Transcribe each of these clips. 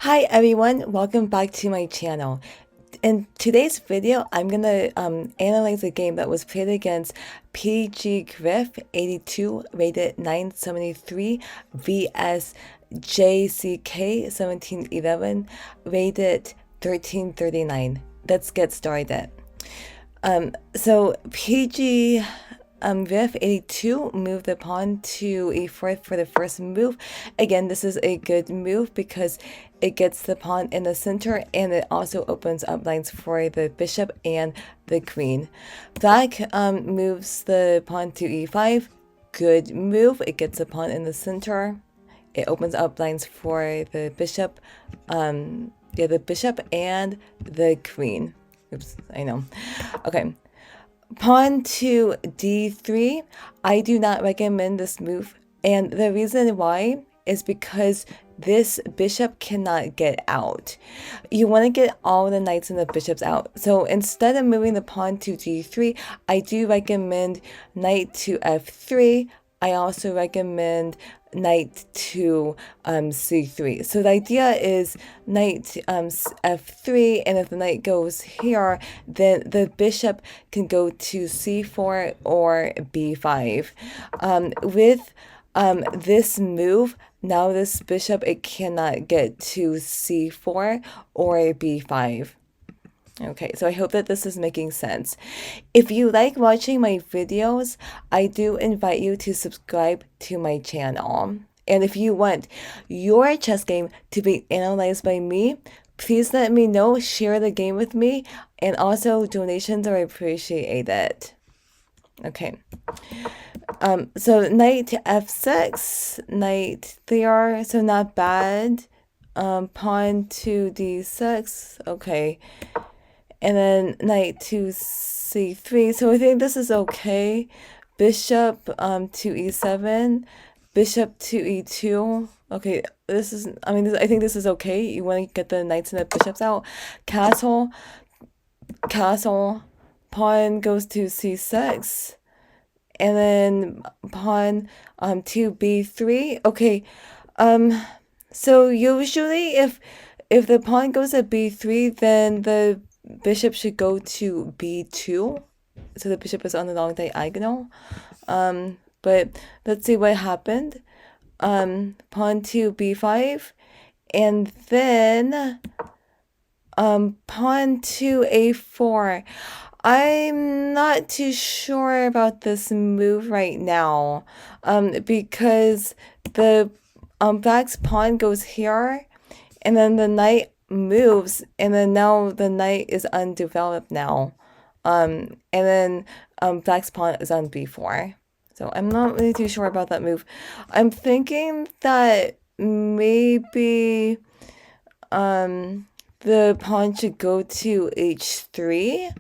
Hi everyone, welcome back to my channel. In today's video, I'm gonna analyze a game that was played against PG Griff 82 rated 973 vs JCK 1711 rated 1339. Let's get started. So PG Griff 82 moved the pawn to e4 for the first move. Again, this is a good move because it gets the pawn in the center and it also opens up lines for the bishop and the queen. Black moves the pawn to e5. Good move. It gets the pawn in the center. It opens up lines for the bishop, the bishop and the queen. Oops, I know. Okay. Pawn to d3. I do not recommend this move, and the reason why is because this bishop cannot get out. You want to get all the knights and the bishops out. So instead of moving the pawn to d3, I do recommend knight to f3. I also recommend knight to c3. So the idea is knight f3, and if the knight goes here, then the bishop can go to c4 or b5. With this move, now this bishop, it cannot get to c4 or b5. Okay, so I hope that this is making sense. If you like watching my videos, I do invite you to subscribe to my channel. And if you want your chess game to be analyzed by me, please let me know, share the game with me, and also donations are appreciated. Okay. So knight to f6, knight there, so not bad. Pawn to d6, okay. And then knight to c3. So I think this is okay. Bishop to e7. Bishop to e2. Okay, this is, I think this is okay. You want to get the knights and the bishops out. Castle. Castle. Pawn goes to c6. And then pawn to b3. Okay. So usually if the pawn goes at b3, then the bishop should go to b2, so the bishop is on the long diagonal. But let's see what happened. Pawn to b5, and then pawn to a4. I'm not too sure about this move right now, because the black's pawn goes here, and then the knight moves, and then now the knight is undeveloped now. And then black's pawn is on b4. So I'm not really too sure about that move. I'm thinking that maybe the pawn should go to h3,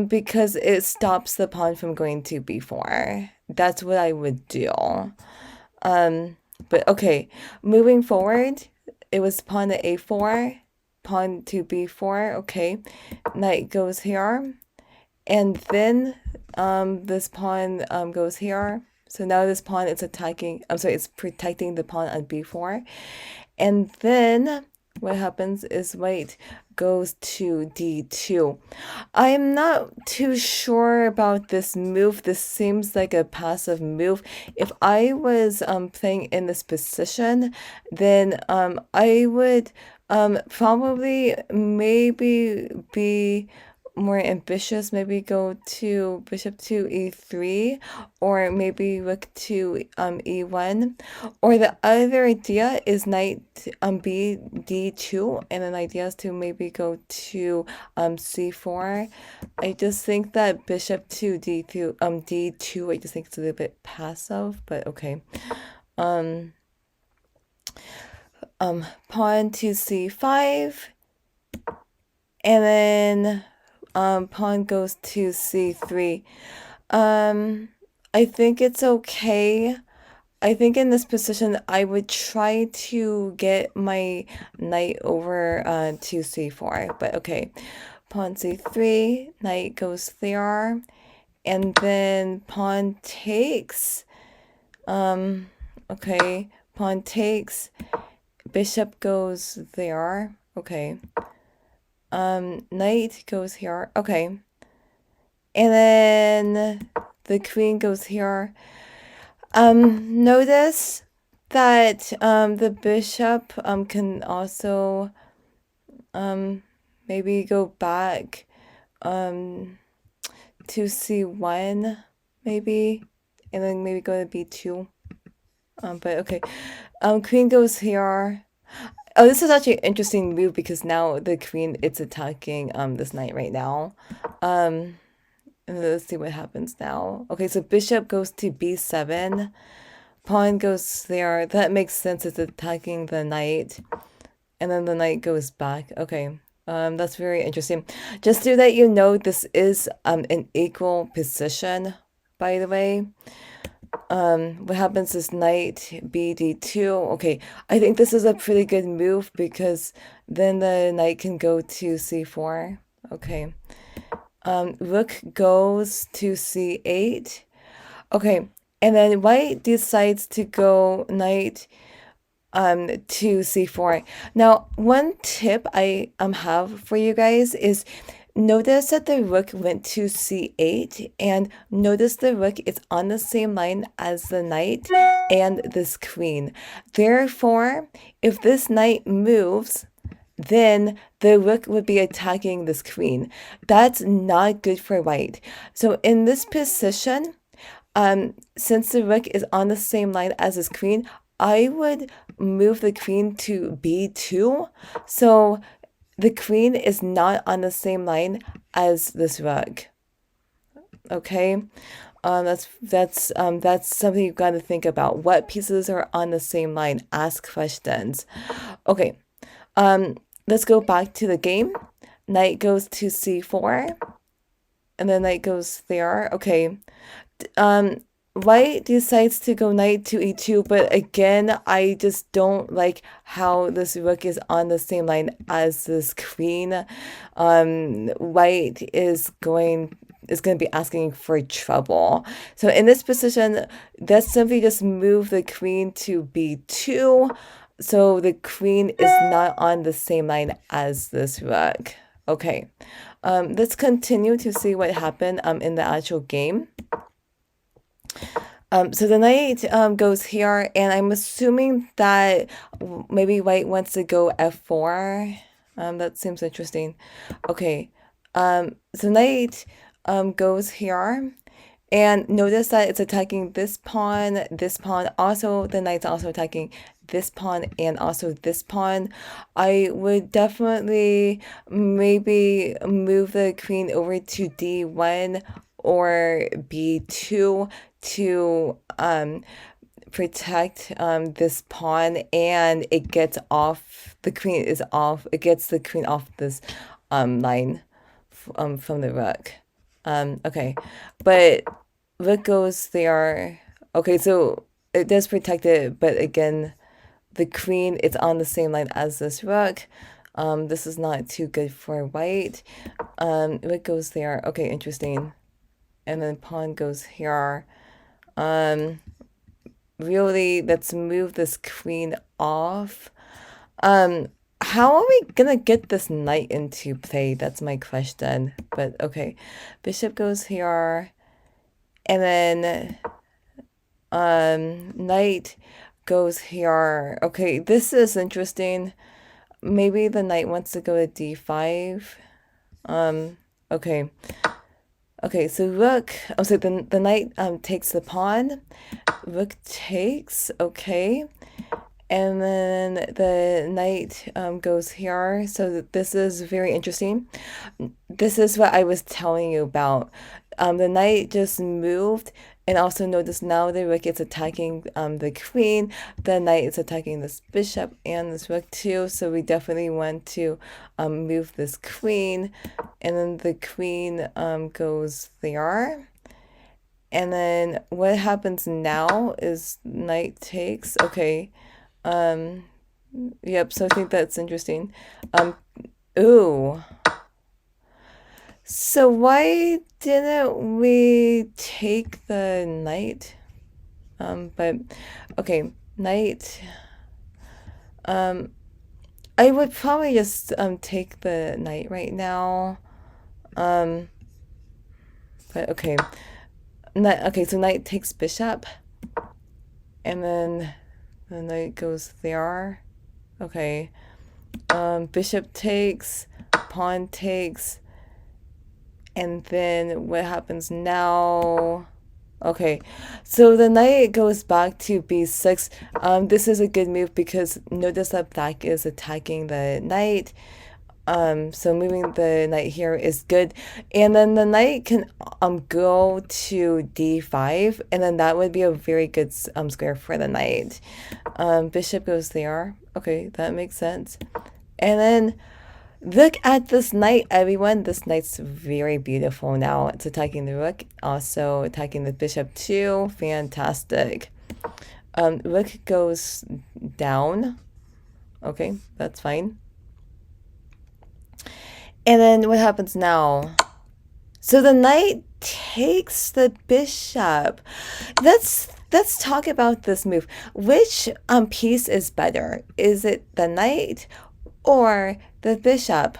because it stops the pawn from going to b4. That's what I would do. But okay, moving forward, it was pawn to a4, pawn to b4, okay. Knight goes here, and then this pawn goes here. So now this pawn is attacking, it's protecting the pawn on b4. And then what happens is white goes to d2. I'm not too sure about this move. This seems like a passive move. If I was playing in this position, then I would probably maybe be more ambitious, maybe go to bishop to e3, or maybe rook to e1, or the other idea is knight b d2, and an idea is to maybe go to c4. I just think that bishop to d2, d2, I just think it's a little bit passive, but okay. Pawn to c5, and then pawn goes to c3. I think it's okay. I think in this position, I would try to get my knight over to c4. But okay, pawn c3, knight goes there, and then pawn takes. Okay, pawn takes, bishop goes there. Okay. Knight goes here. Okay. And then the queen goes here. Notice that the bishop can also maybe go back to C1 maybe, and then maybe go to B2. But okay. Queen goes here. Oh, this is actually an interesting move because now the queen it's attacking this knight right now. And let's see what happens now. Okay, so bishop goes to B7. Pawn goes there. That makes sense. It's attacking the knight. And then the knight goes back. Okay. That's very interesting. Just so that you know, this is an equal position, by the way. What happens is knight bd2. Okay, I think this is a pretty good move because then the knight can go to c4. Okay. Rook goes to c8. Okay, and then white decides to go knight to c4. Now, one tip I have for you guys is notice that the rook went to c8, and notice the rook is on the same line as the knight and this queen. Therefore, if this knight moves, then the rook would be attacking this queen. That's not good for white. So in this position, since the rook is on the same line as this queen, I would move the queen to b2. So the queen is not on the same line as this rook. Okay, that's something you've got to think about. What pieces are on the same line? Ask questions. Okay, let's go back to the game. Knight goes to c4, and then knight goes there. Okay, white decides to go knight to e2, but again, I just don't like how this rook is on the same line as this queen. White is going to be asking for trouble. So in this position, let's simply just move the queen to b2, so the queen is not on the same line as this rook. Okay, let's continue to see what happened in the actual game. So the knight goes here, and I'm assuming that maybe white wants to go f4. That seems interesting. Okay, so knight goes here, and notice that it's attacking this pawn, this pawn. Also, the knight's also attacking this pawn and also this pawn. I would definitely maybe move the queen over to d1 or b2 to protect this pawn, and it gets off, the queen is off, it gets the queen off this line from the rook. Okay, but rook goes there. Okay, so it does protect it, but again, the queen is on the same line as this rook. This is not too good for white. Rook goes there. Okay, interesting. And then pawn goes here. Really, let's move this queen off. How are we gonna get this knight into play? That's my question. But okay, bishop goes here, and then knight goes here. Okay, this is interesting. Maybe the knight wants to go to d5. Okay. Okay, so rook, oh, so the knight takes the pawn, rook takes, okay, and then the knight goes here. So this is very interesting. This is what I was telling you about. The knight just moved, and also notice now the rook is attacking the queen. The knight is attacking this bishop and this rook too. So we definitely want to move this queen, and then the queen goes there. And then what happens now is knight takes. Okay. Yep, so I think that's interesting. Ooh. So why didn't we take the knight? But okay, knight. Um, I would probably just take the knight right now. Um, but okay. Okay, so knight takes bishop, and then the knight goes there. Okay. Bishop takes, pawn takes, and then what happens now? Okay, so the knight goes back to b6. This is a good move because notice that black is attacking the knight. So moving the knight here is good. And then the knight can go to d5, and then that would be a very good square for the knight. Bishop goes there. Okay, that makes sense. And then look at this knight, everyone. This knight's very beautiful now. It's attacking the rook, also attacking the bishop too. Fantastic. Rook goes down. Okay, that's fine. And then what happens now? So the knight takes the bishop. Let's talk about this move. Which piece is better? Is it the knight or the bishop?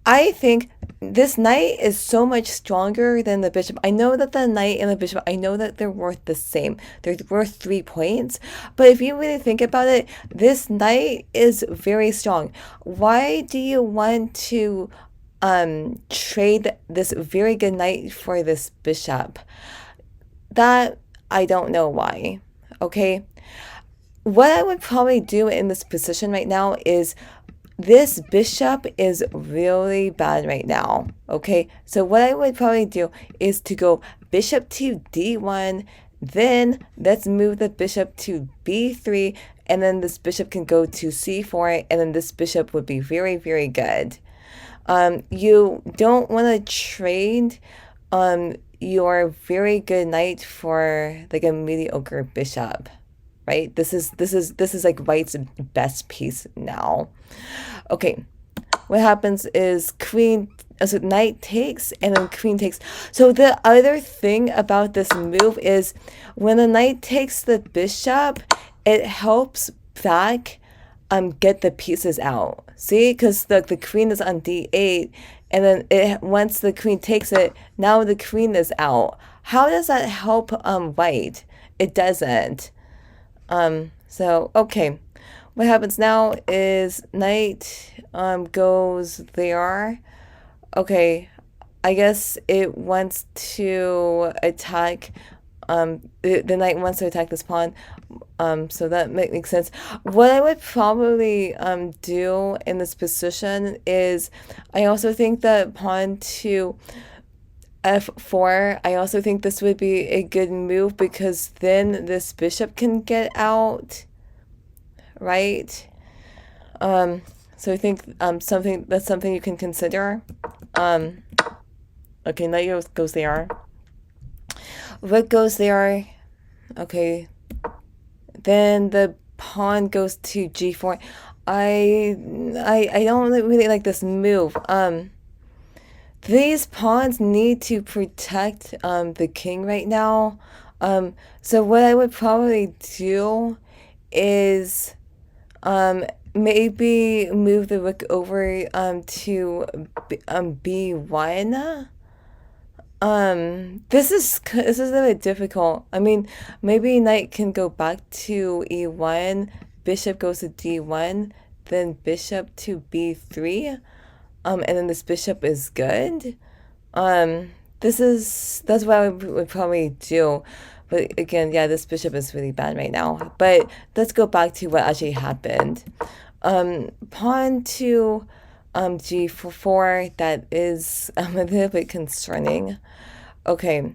I think this knight is so much stronger than the bishop. I know that the knight and the bishop, I know that they're worth the same. They're worth 3 points. But if you really think about it, this knight is very strong. Why do you want to trade this very good knight for this bishop? That I don't know why. Okay. What I would probably do in this position right now is this bishop is really bad right now. Okay. So what I would probably do is to go bishop to d1, then let's move the bishop to b3, and then this bishop can go to c4, and then this bishop would be very, very good. You don't want to trade your very good knight for like a mediocre bishop, right? This is like white's best piece now. Okay, what happens is queen, so knight takes and then queen takes. So the other thing about this move is when the knight takes the bishop, it helps black get the pieces out. See, because the queen is on d8, and then once the queen takes it, now the queen is out. How does that help white? It doesn't. So okay, what happens now is knight goes there. Okay, I guess it wants to attack. The knight wants to attack this pawn. So that makes sense. What I would probably do in this position is I also think that pawn to f4, I also think this would be a good move because then this bishop can get out, right? So I think something you can consider. Okay, knight goes there. Rook goes there. Okay. Then the pawn goes to g4. I don't really like this move. These pawns need to protect the king right now. So what I would probably do is maybe move the rook over to b1. This is a bit difficult. I mean, maybe knight can go back to e1, bishop goes to d1, then bishop to b3, and then this bishop is good. That's what I would probably do. But again, yeah, this bishop is really bad right now. But let's go back to what actually happened. Pawn to g4, that is a little bit concerning. Okay,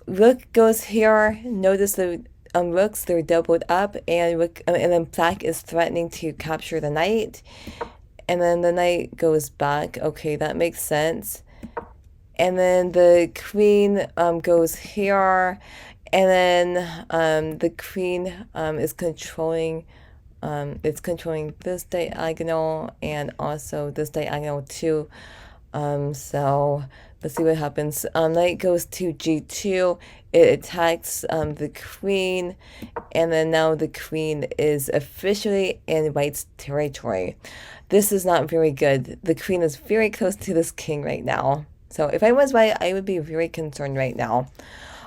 rook goes here. Notice the rooks, they're doubled up, and then black is threatening to capture the knight, and then the knight goes back. Okay, that makes sense. And then the queen goes here, and then the queen is controlling. It's controlling this diagonal and also this diagonal too. So let's see what happens. Knight goes to g2. It attacks the queen, and then now the queen is officially in white's territory. This is not very good. The queen is very close to this king right now. So if I was white, I would be very concerned right now.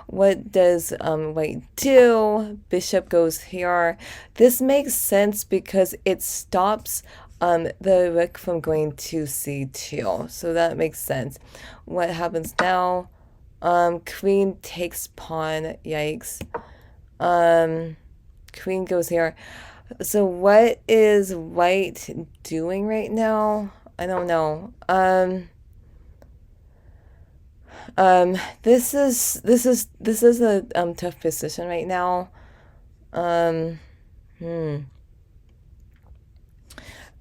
What does white do? Bishop goes here. This makes sense because it stops the rook from going to c2. So that makes sense. What happens now? Queen takes pawn. Yikes. Queen goes here. So what is white doing right now? I don't know. This is a tough position right now. Um,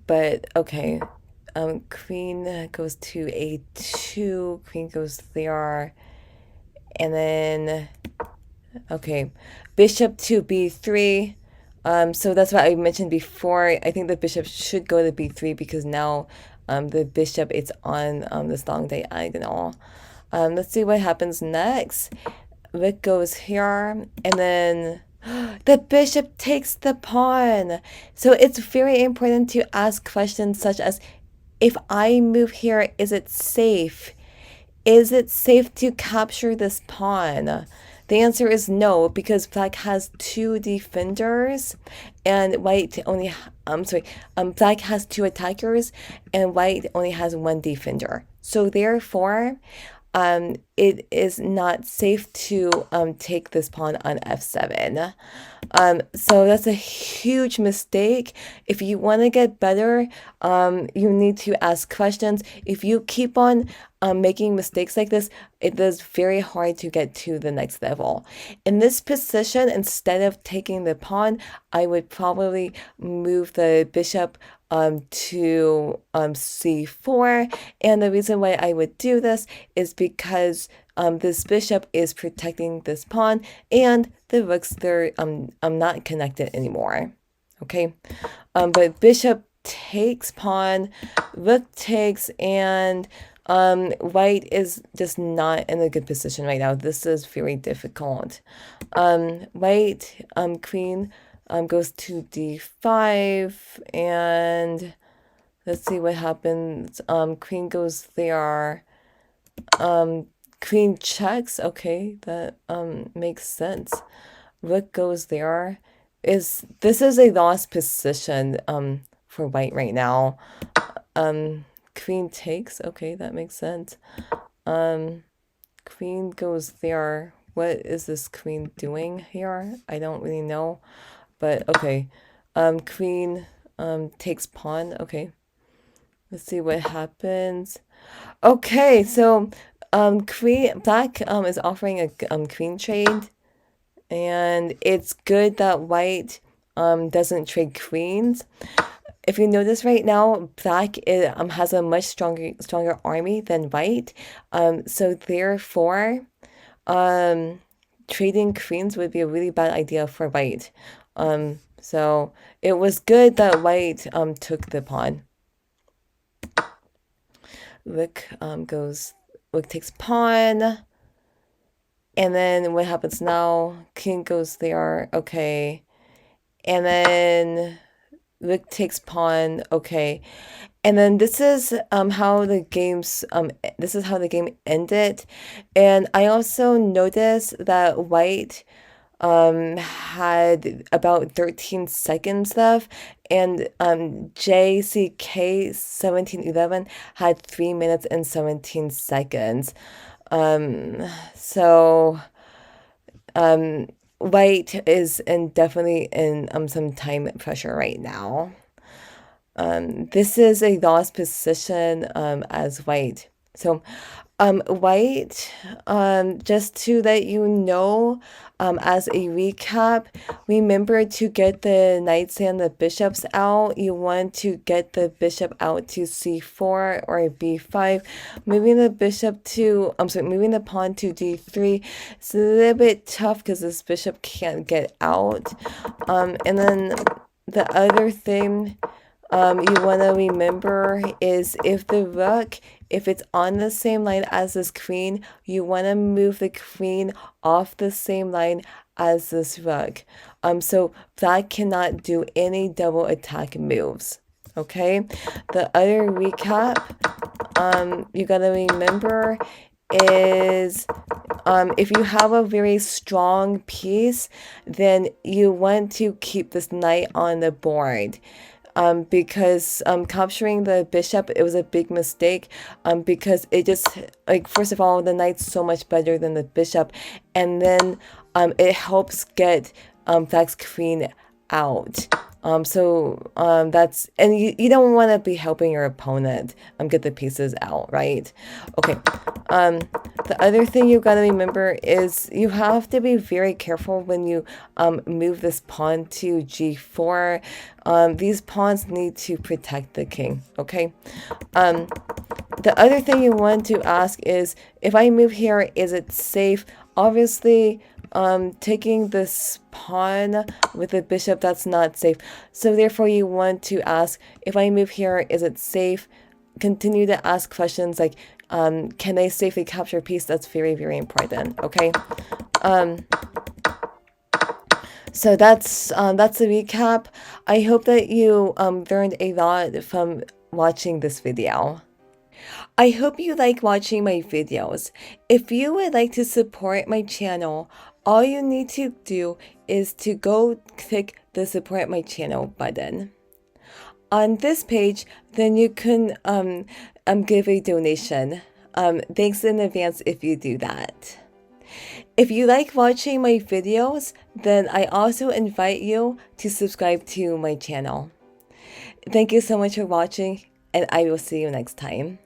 But okay. Queen goes to a2. Queen goes there, and then okay, bishop to b3. So that's what I mentioned before. I think the bishop should go to b3 because now the bishop is on this long diagonal. Let's see what happens next. Rook goes here, and then the bishop takes the pawn. So it's very important to ask questions such as, if I move here, is it safe? Is it safe to capture this pawn? The answer is no, because black has two defenders and white only, black has two attackers and white only has one defender. So therefore, it is not safe to take this pawn on f7. So that's a huge mistake. If you want to get better, you need to ask questions. If you keep on making mistakes like this, it is very hard to get to the next level. In this position, instead of taking the pawn, I would probably move the bishop to c4. And the reason why I would do this is because this bishop is protecting this pawn, and the rooks, they're not connected anymore. Okay, but bishop takes pawn, rook takes, and white is just not in a good position right now. This is very difficult. White queen goes to d5, and let's see what happens. Queen goes there. Queen checks. Okay, that makes sense. Rook goes there. This is a lost position for white right now. Queen takes. Okay, that makes sense. Queen goes there. What is this queen doing here? I don't really know, but okay. Queen takes pawn. Okay, let's see what happens. Okay, so black is offering a queen trade, and it's good that white doesn't trade queens. If you notice right now, black has a much stronger army than white. So therefore, trading queens would be a really bad idea for white. So it was good that white took the pawn. Rook takes pawn. And then what happens now? King goes there. Okay. And then rook takes pawn. Okay. And then this is how the game ended. And I also noticed that white had about 13 seconds left, and JCK 1711 had 3 minutes and 17 seconds. So white is definitely in some time pressure right now. This is a lost position as white. So white, just to let you know, as a recap, remember to get the knights and the bishops out. You want to get the bishop out to c4 or b5. Moving the pawn to d3. It's a little bit tough because this bishop can't get out. And then the other thing you want to remember is if the rook, if it's on the same line as this queen, you want to move the queen off the same line as this rook. So that cannot do any double attack moves. Okay, the other recap you gotta remember is if you have a very strong piece, then you want to keep this knight on the board. Because capturing the bishop, it was a big mistake because it just, like, first of all, the knight's so much better than the bishop, and then it helps get Black's queen out. That's, and you don't want to be helping your opponent get the pieces out, right? Okay. The other thing you gotta remember is you have to be very careful when you move this pawn to g4. These pawns need to protect the king, okay? The other thing you want to ask is, if I move here, is it safe? Obviously, taking this pawn with the bishop, that's not safe. So therefore you want to ask, if I move here, is it safe? Continue to ask questions like, can I safely capture a piece? That's very, very important, okay? So that's the recap. I hope that you learned a lot from watching this video. I hope you like watching my videos. If you would like to support my channel, all you need to do is to go click the support my channel button. On this page, then you can give a donation. Thanks in advance if you do that. If you like watching my videos, then I also invite you to subscribe to my channel. Thank you so much for watching, and I will see you next time.